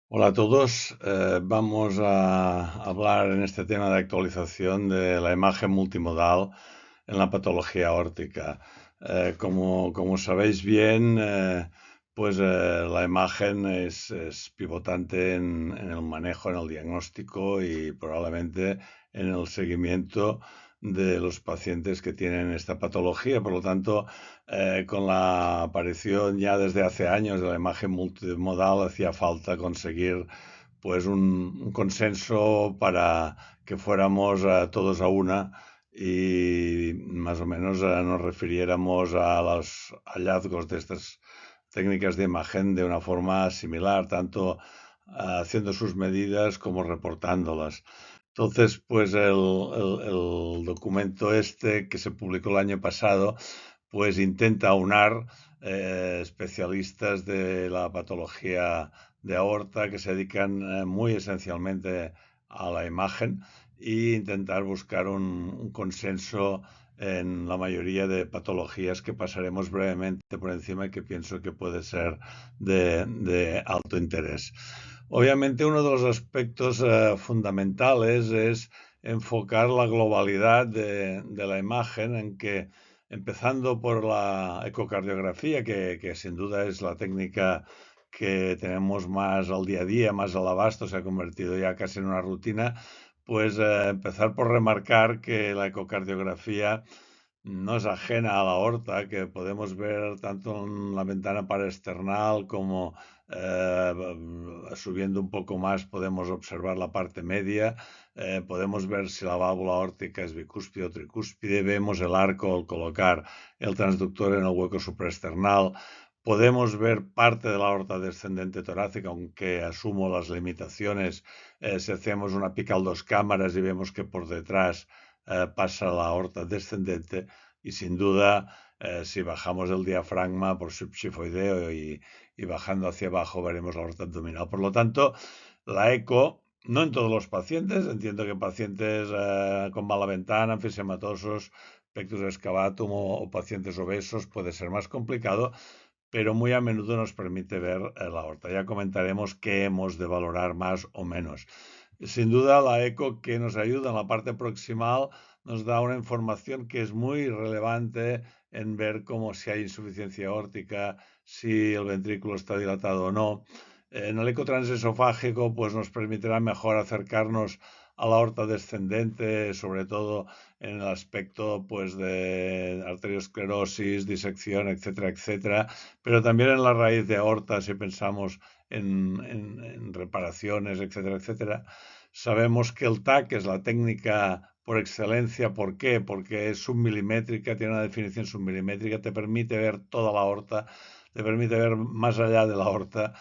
Hola a todos. Vamos a hablar en este tema de actualización de la imagen multimodal en la patología aórtica. Como sabéis bien, la imagen es pivotante en el manejo, en el diagnóstico y probablemente en el seguimiento de los pacientes que tienen esta patología. Por lo tanto, con la aparición ya desde hace años de la imagen multimodal, hacía falta conseguir pues un consenso para que fuéramos todos a una y más o menos nos refiriéramos a los hallazgos de estas técnicas de imagen de una forma similar, tanto haciendo sus medidas como reportándolas. Entonces, pues el documento este que se publicó el año pasado, pues intenta aunar especialistas de la patología de aorta que se dedican muy esencialmente a la imagen e intentar buscar un consenso en la mayoría de patologías que pasaremos brevemente por encima y que pienso que puede ser de alto interés. Obviamente uno de los aspectos fundamentales es enfocar la globalidad de la imagen en que, empezando por la ecocardiografía, que sin duda es la técnica que tenemos más al día a día, más al abasto, se ha convertido ya casi en una rutina, pues empezar por remarcar que la ecocardiografía no es ajena a la aorta, que podemos ver tanto en la ventana paraesternal como subiendo un poco más podemos observar la parte media, podemos ver si la válvula aórtica es bicúspide o tricúspide, vemos el arco al colocar el transductor en el hueco supraesternal, podemos ver parte de la aorta descendente torácica, aunque asumo las limitaciones si hacemos una pical dos cámaras y vemos que por detrás pasa la aorta descendente y sin duda si bajamos el diafragma por subxifoideo y bajando hacia abajo veremos la aorta abdominal. Por lo tanto, la eco, no en todos los pacientes, entiendo que pacientes con mala ventana, enfisematosos, pectus excavatum o pacientes obesos puede ser más complicado, pero muy a menudo nos permite ver la aorta. Ya comentaremos qué hemos de valorar más o menos. Sin duda, la eco que nos ayuda en la parte proximal nos da una información que es muy relevante en ver cómo si hay insuficiencia aórtica, si el ventrículo está dilatado o no. En el eco transesofágico, pues nos permitirá mejor acercarnos a la aorta descendente, sobre todo en el aspecto pues de arteriosclerosis, disección, etcétera, etcétera, pero también en la raíz de aorta si pensamos en reparaciones, etcétera, etcétera. Sabemos que el TAC es la técnica por excelencia. ¿Por qué? Porque es submilimétrica, tiene una definición submilimétrica, te permite ver toda la aorta, te permite ver más allá de la aorta.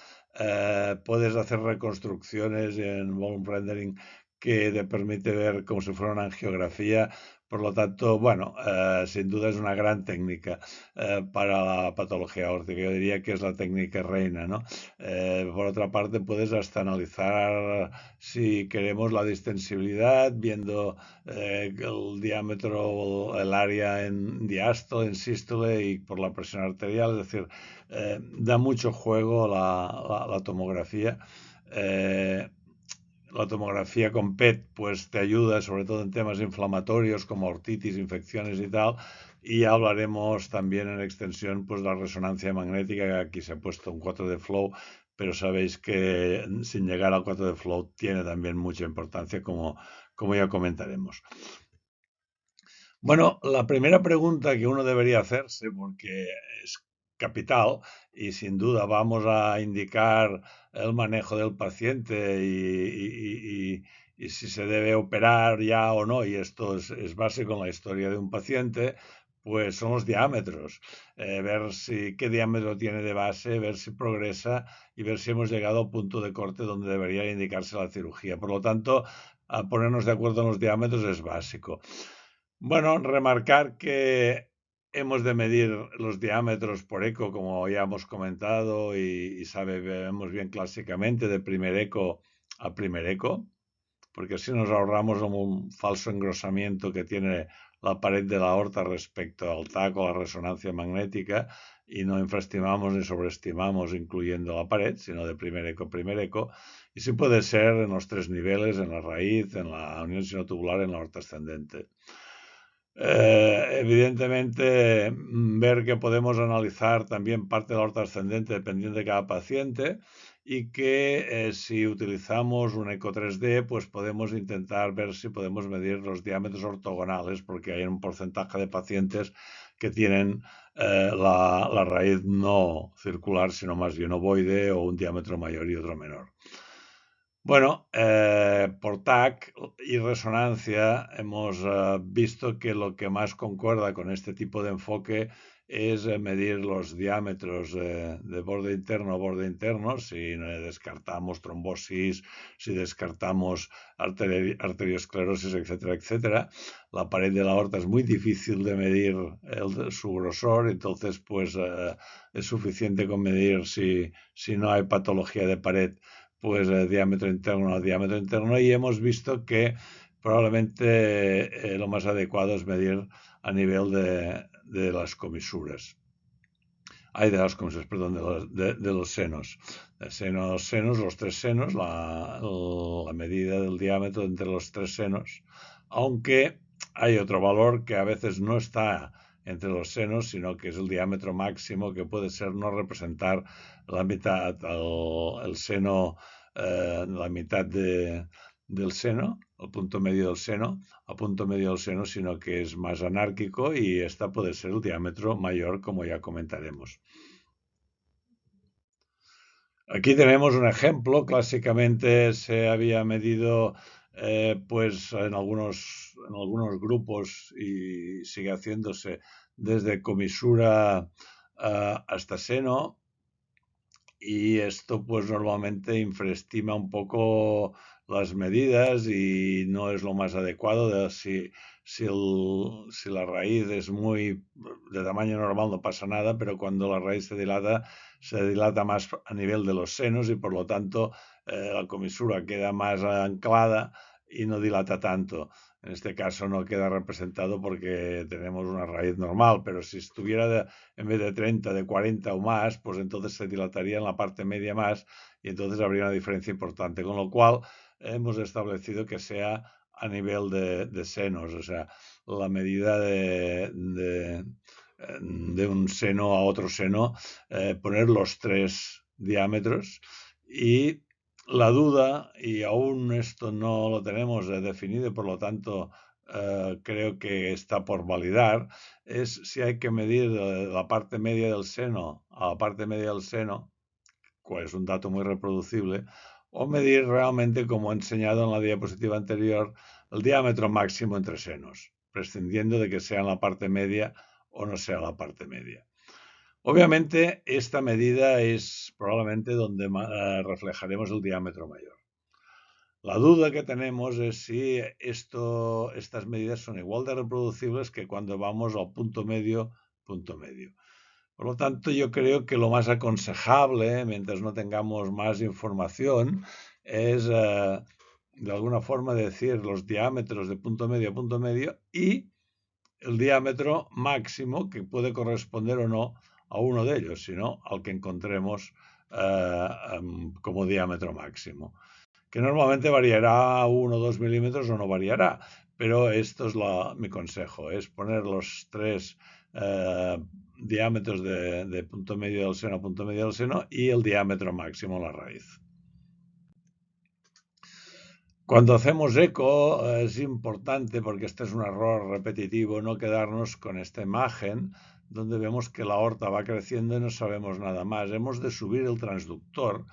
Puedes hacer reconstrucciones en bone rendering que te permite ver como si fuera una angiografía. Por lo tanto, bueno, sin duda es una gran técnica para la patología aórtica. Yo diría que es la técnica reina, ¿no? Por otra parte, puedes hasta analizar si queremos la distensibilidad, viendo el diámetro, el área en diástole, en sístole y por la presión arterial. Es decir, da mucho juego la tomografía. Eh, la tomografía con PET pues te ayuda sobre todo en temas inflamatorios como ortitis, infecciones y tal. Y ya hablaremos también en extensión pues la resonancia magnética, que aquí se ha puesto un 4 de flow, pero sabéis que sin llegar al 4 de flow tiene también mucha importancia como ya comentaremos. Bueno, la primera pregunta que uno debería hacerse, porque es capital y sin duda vamos a indicar el manejo del paciente y si se debe operar ya o no, y esto es básico en la historia de un paciente, pues son los diámetros. Ver si qué diámetro tiene de base, ver si progresa y ver si hemos llegado al punto de corte donde debería indicarse la cirugía. Por lo tanto, a ponernos de acuerdo en los diámetros es básico. Bueno, remarcar que hemos de medir los diámetros por eco, como ya hemos comentado, y sabemos bien clásicamente de primer eco a primer eco, porque así nos ahorramos un falso engrosamiento que tiene la pared de la aorta respecto al TAC o la resonancia magnética. y no infraestimamos ni sobreestimamos incluyendo la pared, sino de primer eco, y sí puede ser en los tres niveles, en la raíz, en la unión sinotubular, en la aorta ascendente. Evidentemente, ver que podemos analizar también parte de la aorta ascendente dependiendo de cada paciente y que si utilizamos un eco 3D, pues podemos intentar ver si podemos medir los diámetros ortogonales, porque hay un porcentaje de pacientes que tienen la raíz no circular, sino más bien ovoide o un diámetro mayor y otro menor. Bueno, por TAC y resonancia hemos visto que lo que más concuerda con este tipo de enfoque es medir los diámetros de borde interno a borde interno, si descartamos trombosis, si descartamos arteriosclerosis, etcétera, etcétera. La pared de la aorta es muy difícil de medir su grosor, entonces pues es suficiente con medir si no hay patología de pared, pues diámetro interno a diámetro interno, y hemos visto que probablemente lo más adecuado es medir a nivel de las comisuras. Hay de las comisuras, perdón, de los senos. Senos, los tres senos, la medida del diámetro entre los tres senos, aunque hay otro valor que a veces no está entre los senos, sino que es el diámetro máximo, que puede ser no representar la mitad, el seno, la mitad del seno, el punto medio del seno, a punto medio del seno, sino que es más anárquico y esta puede ser el diámetro mayor, como ya comentaremos. Aquí tenemos un ejemplo. Clásicamente se había medido pues en algunos grupos y sigue haciéndose desde comisura hasta seno, y esto pues normalmente infraestima un poco las medidas y no es lo más adecuado. Si la raíz es muy de tamaño normal no pasa nada, pero cuando la raíz se dilata más a nivel de los senos y por lo tanto la comisura queda más anclada y no dilata tanto. En este caso no queda representado porque tenemos una raíz normal, pero si estuviera en vez de 30, de 40 o más, pues entonces se dilataría en la parte media más y entonces habría una diferencia importante, con lo cual hemos establecido que sea a nivel de senos, o sea, la medida de un seno a otro seno, poner los tres diámetros. Y la duda, y aún esto no lo tenemos definido, por lo tanto creo que está por validar, es si hay que medir la parte media del seno a la parte media del seno, cual es un dato muy reproducible, o medir realmente, como he enseñado en la diapositiva anterior, el diámetro máximo entre senos, prescindiendo de que sea en la parte media o no sea la parte media. Obviamente, esta medida es probablemente donde reflejaremos el diámetro mayor. La duda que tenemos es si estas medidas son igual de reproducibles que cuando vamos al punto medio, punto medio. Por lo tanto, yo creo que lo más aconsejable, mientras no tengamos más información, es de alguna forma decir los diámetros de punto medio a punto medio y el diámetro máximo que puede corresponder o no a uno de ellos, sino al que encontremos como diámetro máximo, que normalmente variará 1 o 2 milímetros o no variará, pero esto es mi consejo, es poner los tres diámetros de punto medio del seno a punto medio del seno y el diámetro máximo en la raíz. Cuando hacemos eco es importante, porque este es un error repetitivo, no quedarnos con esta imagen donde vemos que la aorta va creciendo y no sabemos nada más. Hemos de subir el transductor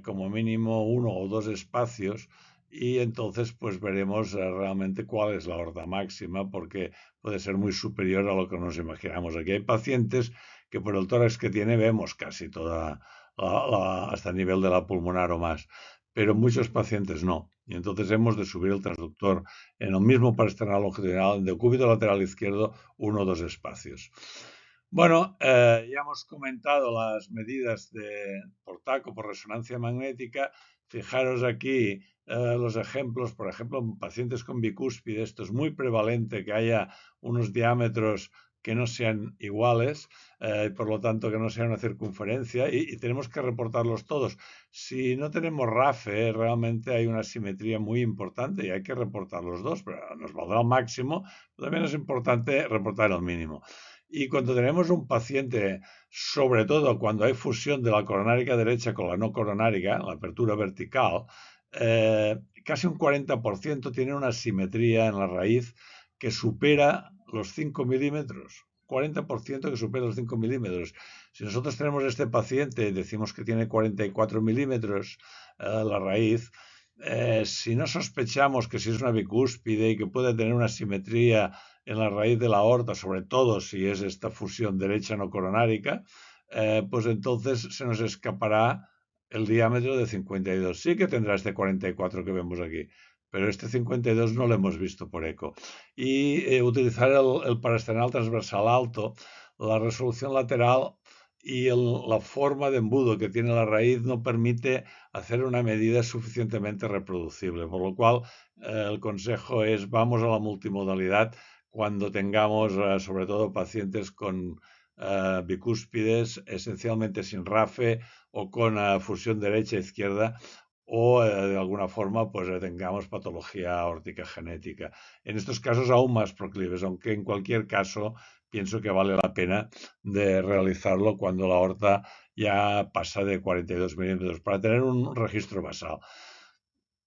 como mínimo 1 o 2 espacios y entonces pues veremos realmente cuál es la aorta máxima, porque puede ser muy superior a lo que nos imaginamos. Aquí hay pacientes que por el tórax que tiene vemos casi toda hasta el nivel de la pulmonar o más, pero muchos pacientes no. Y entonces hemos de subir el transductor en el mismo par external longitudinal, en decúbito lateral izquierdo, 1 o 2 espacios. Bueno, ya hemos comentado las medidas por TAC o por resonancia magnética. Fijaros aquí los ejemplos, por ejemplo, en pacientes con bicúspide, esto es muy prevalente que haya unos diámetros que no sean iguales, por lo tanto que no sea una circunferencia y tenemos que reportarlos todos. Si no tenemos RAFE, realmente hay una simetría muy importante y hay que reportar los dos, pero nos valdrá el máximo, también es importante reportar el mínimo. Y cuando tenemos un paciente, sobre todo cuando hay fusión de la coronárica derecha con la no coronárica, la apertura vertical, casi un 40% tiene una simetría en la raíz que supera los 5 milímetros. 40% que supera los 5 milímetros. Si nosotros tenemos este paciente, decimos que tiene 44 milímetros la raíz, si no sospechamos que si es una bicúspide y que puede tener una simetría en la raíz de la aorta, sobre todo si es esta fusión derecha no coronárica, pues entonces se nos escapará el diámetro de 52. Sí que tendrá este 44 que vemos aquí, pero este 52 no lo hemos visto por eco. Y utilizar el parasternal transversal alto, la resolución lateral y la forma de embudo que tiene la raíz no permite hacer una medida suficientemente reproducible, por lo cual el consejo es vamos a la multimodalidad cuando tengamos sobre todo pacientes con bicúspides, esencialmente sin RAFE o con fusión derecha-izquierda o de alguna forma pues tengamos patología aórtica genética. En estos casos aún más proclives, aunque en cualquier caso pienso que vale la pena de realizarlo cuando la aorta ya pasa de 42 milímetros para tener un registro basal.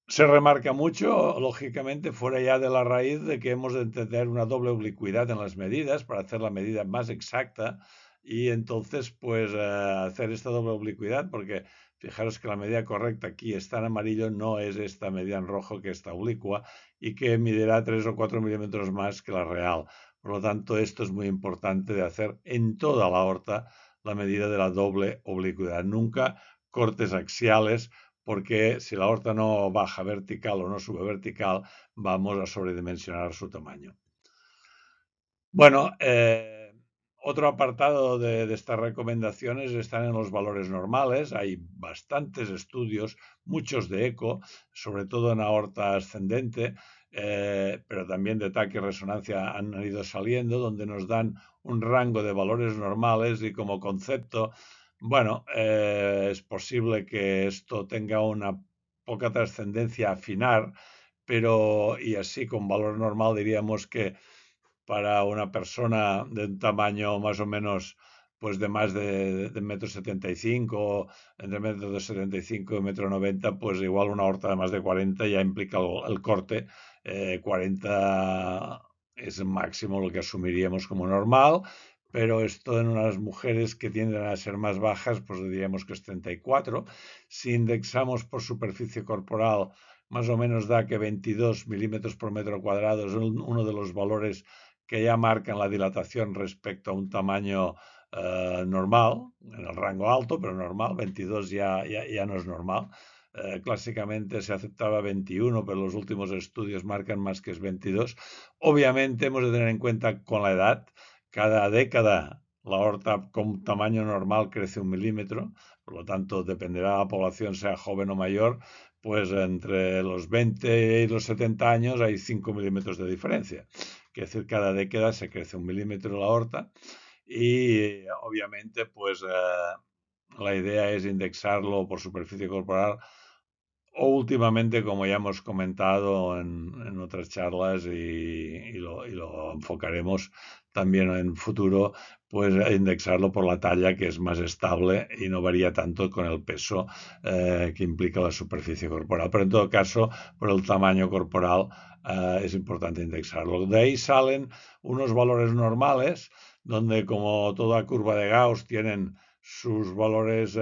Se remarca mucho, lógicamente, fuera ya de la raíz de que hemos de tener una doble oblicuidad en las medidas para hacer la medida más exacta y entonces pues hacer esta doble oblicuidad porque fijaros que la medida correcta aquí está en amarillo, no es esta medida en rojo que está oblicua y que medirá 3 o 4 milímetros más que la real. Por lo tanto, esto es muy importante de hacer en toda la aorta la medida de la doble oblicuidad. Nunca cortes axiales porque si la aorta no baja vertical o no sube vertical, vamos a sobredimensionar su tamaño. Bueno, otro apartado de estas recomendaciones están en los valores normales. Hay bastantes estudios, muchos de eco, sobre todo en aorta ascendente, pero también de TAC y resonancia han ido saliendo, donde nos dan un rango de valores normales y como concepto, bueno, es posible que esto tenga una poca trascendencia a afinar, pero y así con valor normal diríamos que para una persona de un tamaño más o menos pues de más de 1,75 m, entre 1,75 m y 1,90 m, pues igual una aorta de más de 40 ya implica el corte. 40 es el máximo lo que asumiríamos como normal, pero esto en unas mujeres que tienden a ser más bajas, pues diríamos que es 34. Si indexamos por superficie corporal, más o menos da que 22 milímetros por metro cuadrado es uno de los valores que ya marcan la dilatación respecto a un tamaño normal, en el rango alto, pero normal. 22 ya no es normal. Clásicamente se aceptaba 21, pero los últimos estudios marcan más que es 22. Obviamente hemos de tener en cuenta con la edad, cada década la aorta con tamaño normal crece 1 milímetro, por lo tanto dependerá de la población, sea joven o mayor, pues entre los 20 y los 70 años hay 5 milímetros de diferencia. Quiere decir, cada década se crece 1 milímetro la aorta y obviamente pues la idea es indexarlo por superficie corporal o últimamente, como ya hemos comentado en otras charlas y lo enfocaremos también en futuro, pues indexarlo por la talla que es más estable y no varía tanto con el peso que implica la superficie corporal. Pero en todo caso, por el tamaño corporal es importante indexarlo. De ahí salen unos valores normales, donde como toda curva de Gauss tienen sus valores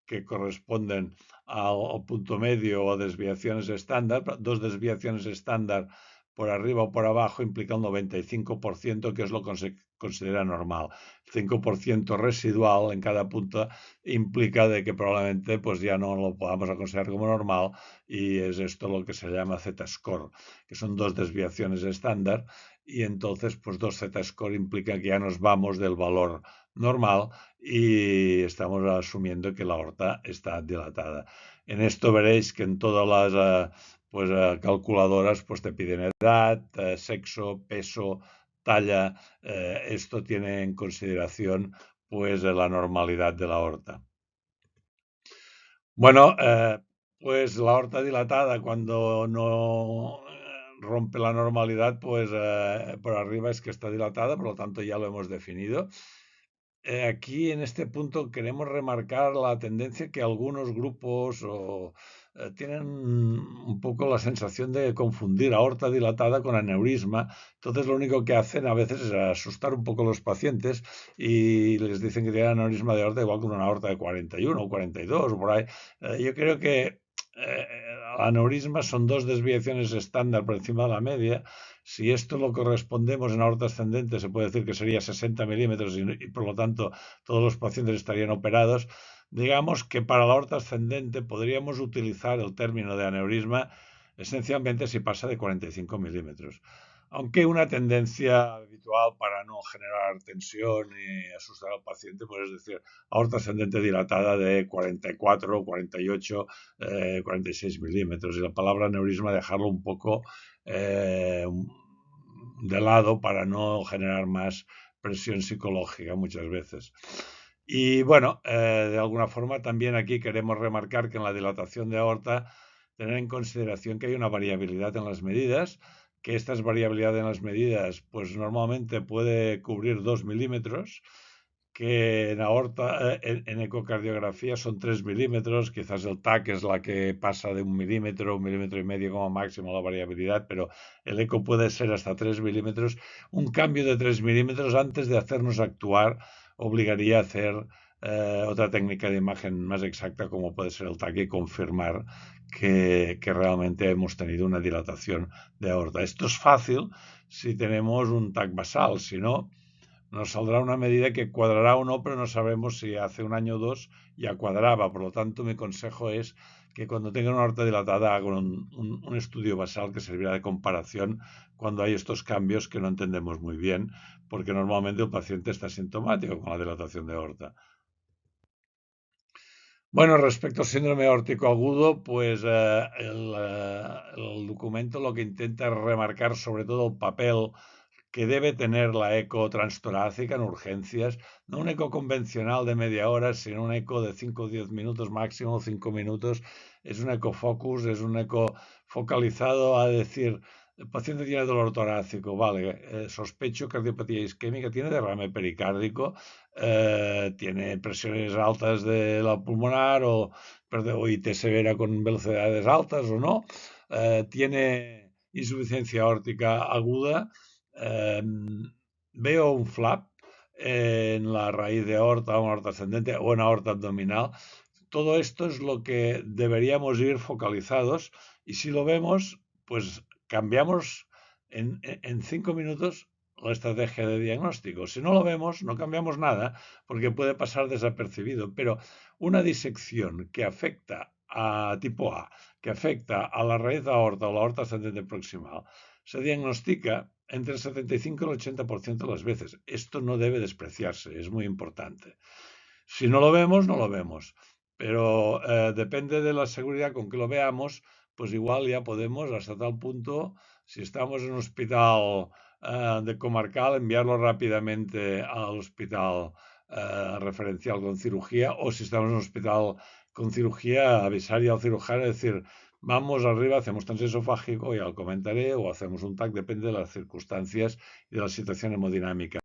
que corresponden al punto medio o desviaciones estándar. Dos desviaciones estándar por arriba o por abajo implica un 95%, que es lo que se considera normal. 5% residual en cada punta implica de que probablemente pues ya no lo podamos considerar como normal y es esto lo que se llama Z-score, que son dos desviaciones estándar y entonces pues dos Z-score implica que ya nos vamos del valor normal y estamos asumiendo que la aorta está dilatada. En esto veréis que en todas las calculadoras pues te piden edad, sexo, peso, talla, esto tiene en consideración pues la normalidad de la aorta. Bueno, pues la aorta dilatada cuando no rompe la normalidad, pues por arriba es que está dilatada, por lo tanto ya lo hemos definido. Aquí en este punto queremos remarcar la tendencia que algunos grupos tienen un poco la sensación de confundir aorta dilatada con aneurisma. Entonces lo único que hacen a veces es asustar un poco a los pacientes y les dicen que tienen aneurisma de aorta igual que una aorta de 41 o 42 o por ahí. Yo creo que aneurismas son dos desviaciones estándar por encima de la media. Si esto lo correspondemos en aorta ascendente, se puede decir que sería 60 milímetros y por lo tanto todos los pacientes estarían operados. Digamos que para la aorta ascendente podríamos utilizar el término de aneurisma esencialmente si pasa de 45 milímetros. Aunque una tendencia habitual para no generar tensión y asustar al paciente, pues es decir, aorta ascendente dilatada de 44, 48, 46 milímetros. Y la palabra aneurisma dejarlo un poco de lado para no generar más presión psicológica muchas veces. Y bueno, de alguna forma también aquí queremos remarcar que en la dilatación de aorta tener en consideración que hay una variabilidad en las medidas, que esta variabilidad en las medidas pues normalmente puede cubrir 2 milímetros, que en aorta, en ecocardiografía son 3 milímetros, quizás el TAC es la que pasa de 1 milímetro y medio como máximo la variabilidad, pero el eco puede ser hasta 3 milímetros. Un cambio de 3 milímetros antes de hacernos actuar obligaría a hacer otra técnica de imagen más exacta como puede ser el TAC y confirmar que realmente hemos tenido una dilatación de aorta. Esto es fácil si tenemos un TAC basal, si no, nos saldrá una medida que cuadrará o no, pero no sabemos si hace un año o dos ya cuadraba. Por lo tanto, mi consejo es que cuando tenga una aorta dilatada hagan un estudio basal que servirá de comparación cuando hay estos cambios que no entendemos muy bien, porque normalmente el paciente está sintomático con la dilatación de aorta. Bueno, respecto al síndrome aórtico agudo, pues el documento lo que intenta remarcar sobre todo el papel que debe tener la eco transtorácica en urgencias, no un eco convencional de media hora, sino un eco de 5 o 10 minutos máximo, 5 minutos. Es un ecofocus, es un eco focalizado a decir, el paciente tiene dolor torácico, vale, sospecho cardiopatía isquémica, tiene derrame pericárdico, tiene presiones altas de la pulmonar o IT severa con velocidades altas o no, tiene insuficiencia aórtica aguda, veo un flap en la raíz de aorta, una aorta ascendente o una aorta abdominal. Todo esto es lo que deberíamos ir focalizados y si lo vemos, pues cambiamos en 5 minutos la estrategia de diagnóstico. Si no lo vemos, no cambiamos nada porque puede pasar desapercibido, pero una disección que afecta a tipo A, que afecta a la raíz de aorta o la aorta ascendente proximal, se diagnostica entre el 75 y el 80% de las veces. Esto no debe despreciarse, es muy importante. Si no lo vemos, no lo vemos. Pero depende de la seguridad con que lo veamos, pues igual ya podemos hasta tal punto, si estamos en un hospital de comarcal, enviarlo rápidamente al hospital referencial con cirugía, o si estamos en un hospital con cirugía, avisar ya al cirujano y decir, vamos arriba, hacemos transesofágico, ya lo comentaré, o hacemos un TAC, depende de las circunstancias y de la situación hemodinámica.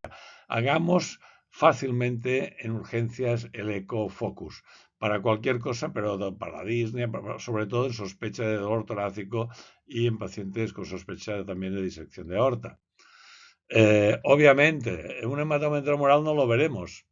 Hagamos fácilmente en urgencias el ecofocus para cualquier cosa, pero para la disnea, sobre todo en sospecha de dolor torácico y en pacientes con sospecha también de disección de aorta. Obviamente, un hematoma intramural no lo veremos,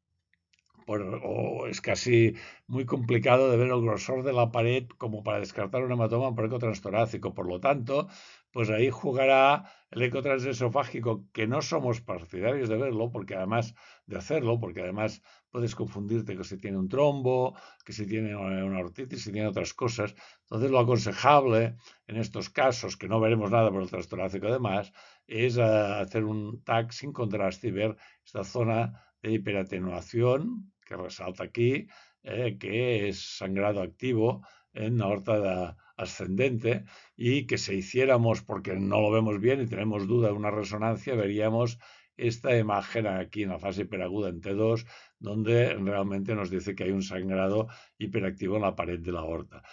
o es casi muy complicado de ver el grosor de la pared como para descartar un hematoma por eco transtorácico. Por lo tanto, pues ahí jugará el eco transesofágico, que no somos partidarios de verlo, porque además de hacerlo, porque además puedes confundirte que si tiene un trombo, que si tiene una ortitis, si tiene otras cosas. Entonces, lo aconsejable en estos casos, que no veremos nada por el transtorácico además, es hacer un TAC sin contraste y ver esta zona de hiperatenuación que resalta aquí, que es sangrado activo en aorta ascendente, y que si hiciéramos, porque no lo vemos bien y tenemos duda de una resonancia, veríamos esta imagen aquí en la fase hiperaguda en T2, donde realmente nos dice que hay un sangrado hiperactivo en la pared de la aorta.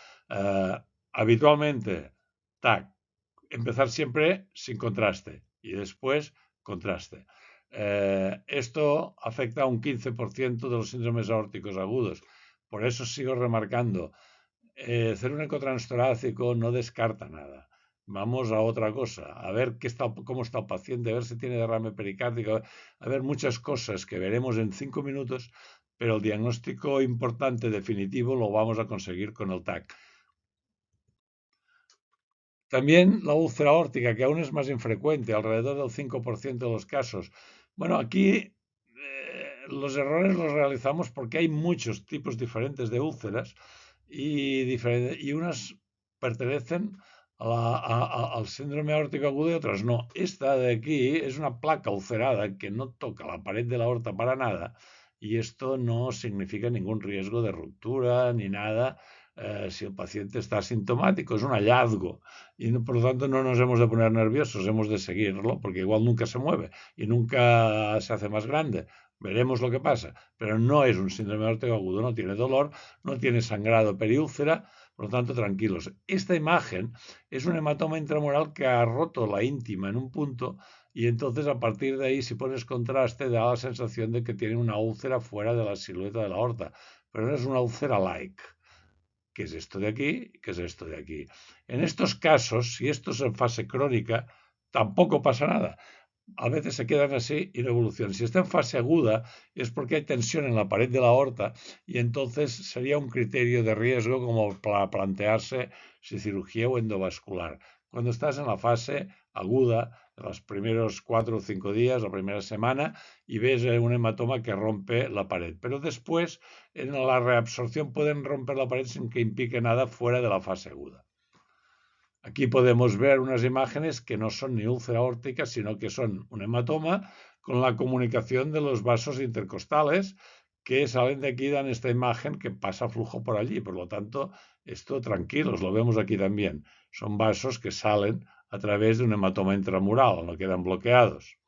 Habitualmente, TAC, empezar siempre sin contraste y después contraste. Esto afecta a un 15% de los síndromes aórticos agudos. Por eso sigo remarcando, hacer un ecotranstorácico no descarta nada. Vamos a otra cosa, a ver cómo está el paciente, a ver si tiene derrame pericárdico, a ver muchas cosas que veremos en 5 minutos, pero el diagnóstico importante, definitivo, lo vamos a conseguir con el TAC. También la úlcera aórtica, que aún es más infrecuente, alrededor del 5% de los casos. Bueno, aquí los errores los realizamos porque hay muchos tipos diferentes de úlceras y unas pertenecen al síndrome aórtico agudo y otras no. Esta de aquí es una placa ulcerada que no toca la pared de la aorta para nada, y esto no significa ningún riesgo de ruptura ni nada. Si el paciente está asintomático, es un hallazgo, y por lo tanto no nos hemos de poner nerviosos, hemos de seguirlo, porque igual nunca se mueve y nunca se hace más grande. Veremos lo que pasa, pero no es un síndrome aórtico agudo, no tiene dolor, no tiene sangrado periúlcera, por lo tanto, tranquilos. Esta imagen es un hematoma intramural que ha roto la íntima en un punto, y entonces a partir de ahí, si pones contraste, da la sensación de que tiene una úlcera fuera de la silueta de la aorta, pero no es una úlcera like. ¿Qué es esto de aquí? ¿Qué es esto de aquí? En estos casos, si esto es en fase crónica, tampoco pasa nada. A veces se quedan así y no evolucionan. Si está en fase aguda es porque hay tensión en la pared de la aorta, y entonces sería un criterio de riesgo como para plantearse si cirugía o endovascular. Cuando estás en la fase aguda, en los primeros 4 o 5 días, la primera semana, y ves un hematoma que rompe la pared. Pero después, en la reabsorción, pueden romper la pared sin que implique nada fuera de la fase aguda. Aquí podemos ver unas imágenes que no son ni úlcera aórtica, sino que son un hematoma con la comunicación de los vasos intercostales que salen de aquí, dan esta imagen que pasa flujo por allí. Por lo tanto, esto tranquilos, lo vemos aquí también. Son vasos que salen a través de un hematoma intramural, no quedan bloqueados.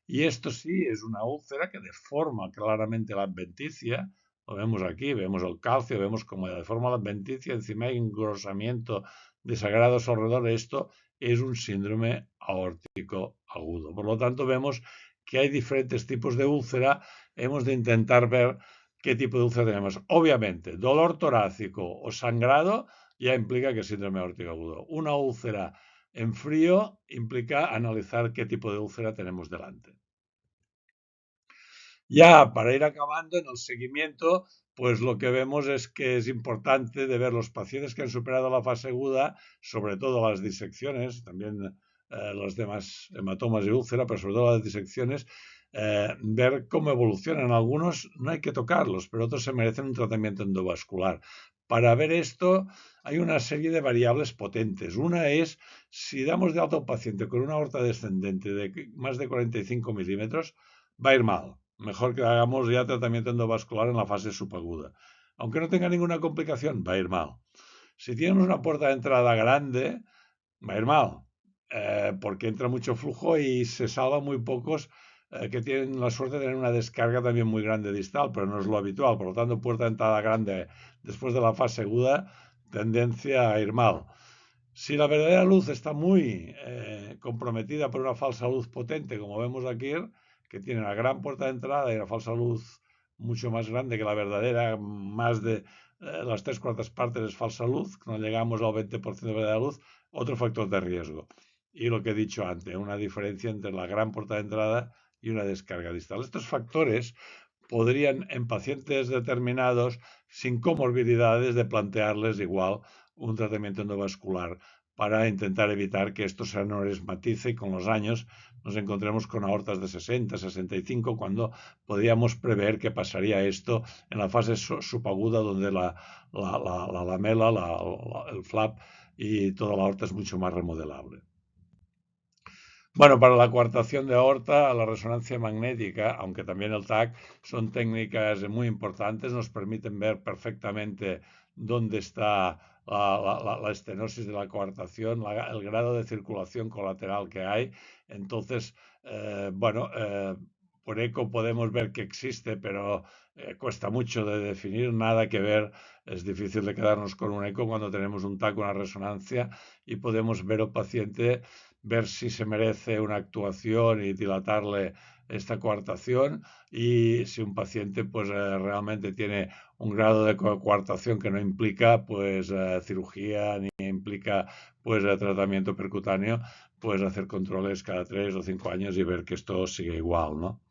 Y esto sí es una úlcera que deforma claramente la adventicia. Lo vemos aquí, vemos el calcio, vemos cómo deforma la adventicia, encima hay engrosamiento de sagrados alrededor. Esto es un síndrome aórtico agudo. Por lo tanto, vemos que hay diferentes tipos de úlcera. Hemos de intentar ver qué tipo de úlcera tenemos. Obviamente, dolor torácico o sangrado ya implica que es síndrome aórtico agudo. Una úlcera en frío implica analizar qué tipo de úlcera tenemos delante. Ya para ir acabando en el seguimiento, pues lo que vemos es que es importante de ver los pacientes que han superado la fase aguda, sobre todo las disecciones, también los demás hematomas y úlcera, pero sobre todo las disecciones, ver cómo evolucionan. Algunos no hay que tocarlos, pero otros se merecen un tratamiento endovascular. Para ver esto hay una serie de variables potentes. Una es, si damos de alta a un paciente con una aorta descendente de más de 45 milímetros, va a ir mal. Mejor que hagamos ya tratamiento endovascular en la fase subaguda. Aunque no tenga ninguna complicación, va a ir mal. Si tienes una puerta de entrada grande, va a ir mal, porque entra mucho flujo y se salvan muy pocos que tienen la suerte de tener una descarga también muy grande distal, pero no es lo habitual. Por lo tanto, puerta de entrada grande después de la fase aguda, tendencia a ir mal. Si la verdadera luz está muy comprometida por una falsa luz potente, como vemos aquí, que tiene una gran puerta de entrada y una falsa luz mucho más grande que la verdadera, más de las 3/4 es falsa luz, no llegamos al 20% de verdadera luz, otro factor de riesgo. Y lo que he dicho antes, una diferencia entre la gran puerta de entrada y una descarga distal. Estos factores podrían, en pacientes determinados, sin comorbilidades, de plantearles igual un tratamiento endovascular para intentar evitar que esto se anorexmatice y con los años nos encontremos con aortas de 60, 65, cuando podíamos prever que pasaría esto en la fase subaguda, donde la lamela, el flap y toda la aorta es mucho más remodelable. Bueno, para la coartación de aorta, la resonancia magnética, aunque también el TAC, son técnicas muy importantes, nos permiten ver perfectamente dónde está la estenosis de la coartación, el grado de circulación colateral que hay. Entonces, bueno, por eco podemos ver que existe, pero cuesta mucho de definir, nada que ver. Es difícil de quedarnos con un eco cuando tenemos un TAC, una resonancia, y podemos ver al paciente, ver si se merece una actuación y dilatarle esta coartación, y si un paciente pues realmente tiene un grado de coartación que no implica pues cirugía ni implica pues tratamiento percutáneo, pues hacer controles cada 3 o 5 años y ver que esto sigue igual, ¿no?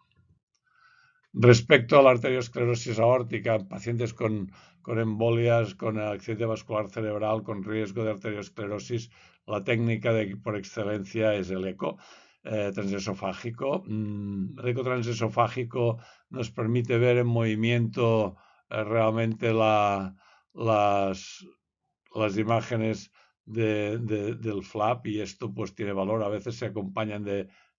Respecto a la arteriosclerosis aórtica, pacientes con embolias, con accidente vascular cerebral, con riesgo de arteriosclerosis, la técnica por excelencia es el eco transesofágico. El eco transesofágico nos permite ver en movimiento realmente las imágenes del flap, y esto pues tiene valor. A veces se acompañan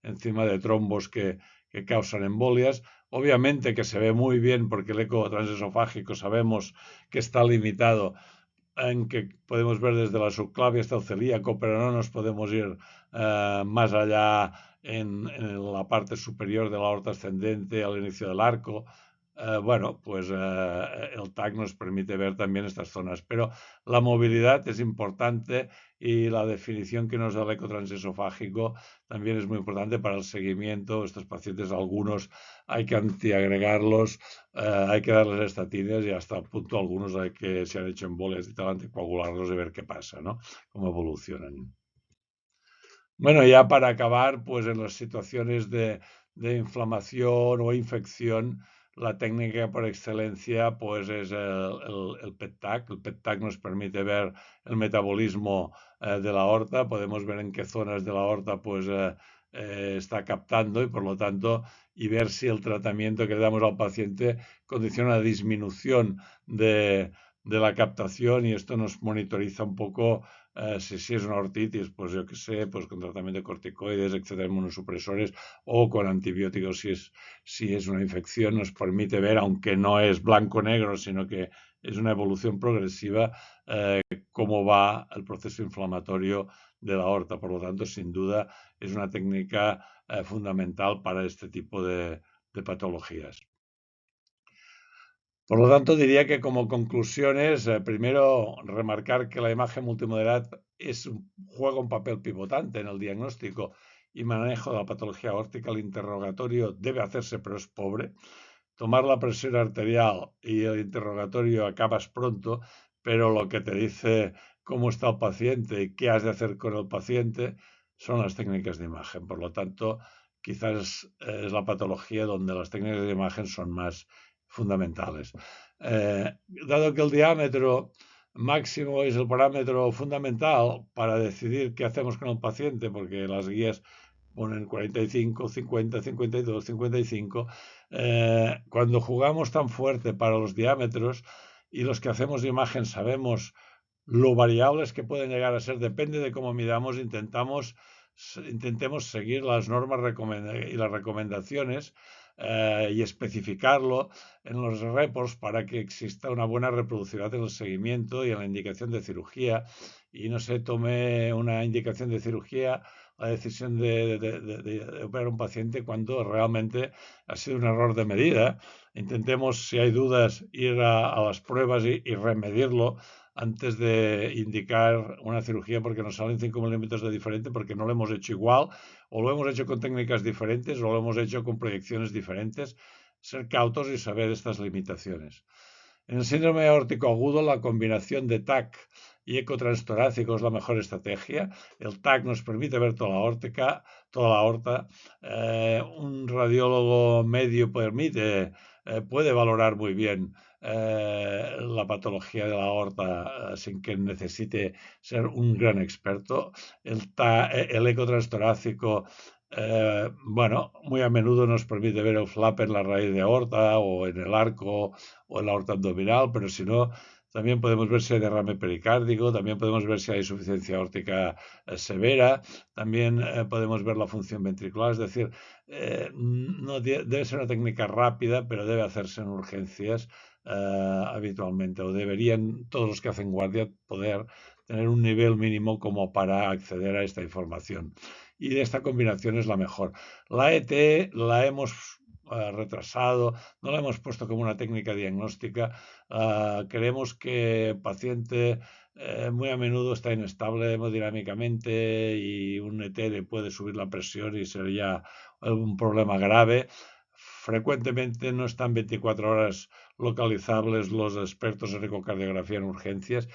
encima de trombos que causan embolias. Obviamente que se ve muy bien porque el eco transesofágico sabemos que está limitado en que podemos ver desde la subclavia hasta el celíaco, pero no nos podemos ir más allá en la parte superior de la aorta ascendente al inicio del arco. Bueno, pues el TAC nos permite ver también estas zonas, pero la movilidad es importante y la definición que nos da el eco transesofágico también es muy importante para el seguimiento. Estos pacientes, algunos hay que antiagregarlos, hay que darles estatinas, y hasta el punto algunos hay que, se han hecho embolias y tal, anticoagularlos y ver qué pasa, ¿no? Cómo evolucionan. Bueno, ya para acabar, pues en las situaciones de inflamación o infección, la técnica por excelencia pues es el PET-TAC. El PET-TAC nos permite ver el metabolismo de la aorta, podemos ver en qué zonas de la aorta pues está captando, y por lo tanto, y ver si el tratamiento que le damos al paciente condiciona la disminución de la captación, y esto nos monitoriza un poco si es una ortitis, pues yo qué sé, pues con tratamiento de corticoides, etcétera, inmunosupresores, o con antibióticos si es una infección, nos permite ver, aunque no es blanco-negro, sino que es una evolución progresiva, cómo va el proceso inflamatorio de la aorta. Por lo tanto, sin duda, es una técnica fundamental para este tipo de patologías. Por lo tanto, diría que como conclusiones, primero remarcar que la imagen multimodalidad juega un papel pivotante en el diagnóstico y manejo de la patología aórtica. El interrogatorio debe hacerse, pero es pobre. Tomar la presión arterial y el interrogatorio acabas pronto, pero lo que te dice cómo está el paciente y qué has de hacer con el paciente son las técnicas de imagen. Por lo tanto, quizás es la patología donde las técnicas de imagen son más fundamentales. Dado que el diámetro máximo es el parámetro fundamental para decidir qué hacemos con el paciente, porque las guías ponen 45, 50, 52, 55, cuando jugamos tan fuerte para los diámetros, y los que hacemos imagen sabemos lo variables que pueden llegar a ser, depende de cómo midamos, intentemos seguir las normas y las recomendaciones y especificarlo en los reports para que exista una buena reproducibilidad en el seguimiento y en la indicación de cirugía, y no se tome una indicación de cirugía, la decisión de operar un paciente cuando realmente ha sido un error de medida. Intentemos, si hay dudas, ir a las pruebas y remedirlo antes de indicar una cirugía porque nos salen 5 milímetros de diferente, porque no lo hemos hecho igual, o lo hemos hecho con técnicas diferentes, o lo hemos hecho con proyecciones diferentes. Ser cautos y saber estas limitaciones. En el síndrome aórtico agudo, la combinación de TAC y eco transtorácico es la mejor estrategia. El TAC nos permite ver toda la aorta. Un radiólogo medio puede valorar muy bien la patología de la aorta sin que necesite ser un gran experto. El eco transtorácico, bueno, muy a menudo nos permite ver el flap en la raíz de aorta o en el arco o en la aorta abdominal, pero si no, también podemos ver si hay derrame pericárdico, también podemos ver si hay insuficiencia aórtica severa, también podemos ver la función ventricular. Es decir, no debe ser una técnica rápida, pero debe hacerse en urgencias habitualmente, o deberían todos los que hacen guardia poder tener un nivel mínimo como para acceder a esta información. Y esta combinación es la mejor. La ET la hemos retrasado, no la hemos puesto como una técnica diagnóstica. Creemos que el paciente muy a menudo está inestable hemodinámicamente y un ET le puede subir la presión y sería un problema grave. Frecuentemente no están 24 horas localizables los expertos en ecocardiografía en urgencias.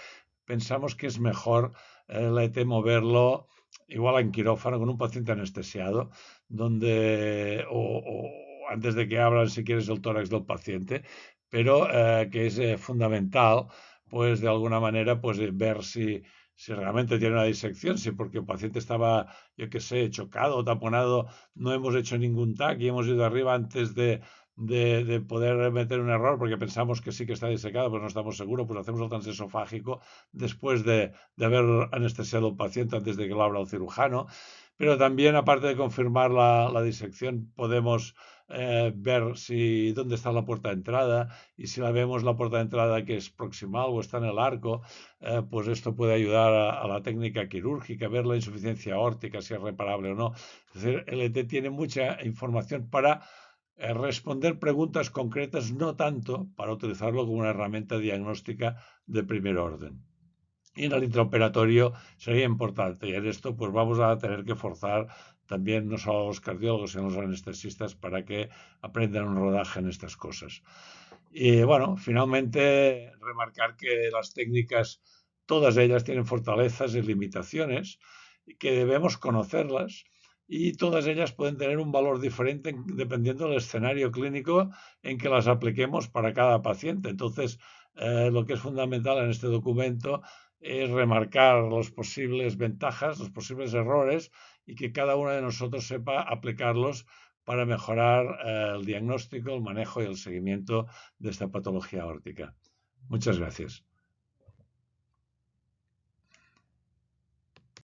Pensamos que es mejor el ET moverlo igual en quirófano con un paciente anestesiado, donde o antes de que abran si quieres el tórax del paciente, pero que es fundamental, pues de alguna manera, pues ver si realmente tiene una disección, si porque el paciente estaba, yo qué sé, chocado o taponado, no hemos hecho ningún TAC y hemos ido arriba antes de poder meter un error porque pensamos que sí que está disecado, pero no estamos seguros, pues hacemos el transesofágico después de haber anestesiado al paciente antes de que lo abra el cirujano. Pero también, aparte de confirmar la disección, podemos ver si dónde está la puerta de entrada y si la vemos la puerta de entrada que es proximal o está en el arco, pues esto puede ayudar a la técnica quirúrgica, ver la insuficiencia aórtica, si es reparable o no. Es decir, el ET tiene mucha información para responder preguntas concretas, no tanto para utilizarlo como una herramienta diagnóstica de primer orden. Y en el intraoperatorio sería importante. Y en esto pues vamos a tener que forzar también no solo a los cardiólogos, sino a los anestesistas para que aprendan un rodaje en estas cosas. Y bueno, finalmente remarcar que las técnicas, todas ellas tienen fortalezas y limitaciones, y que debemos conocerlas y todas ellas pueden tener un valor diferente dependiendo del escenario clínico en que las apliquemos para cada paciente. Entonces, lo que es fundamental en este documento es remarcar las posibles ventajas, los posibles errores y que cada uno de nosotros sepa aplicarlos para mejorar el diagnóstico, el manejo y el seguimiento de esta patología aórtica. Muchas gracias.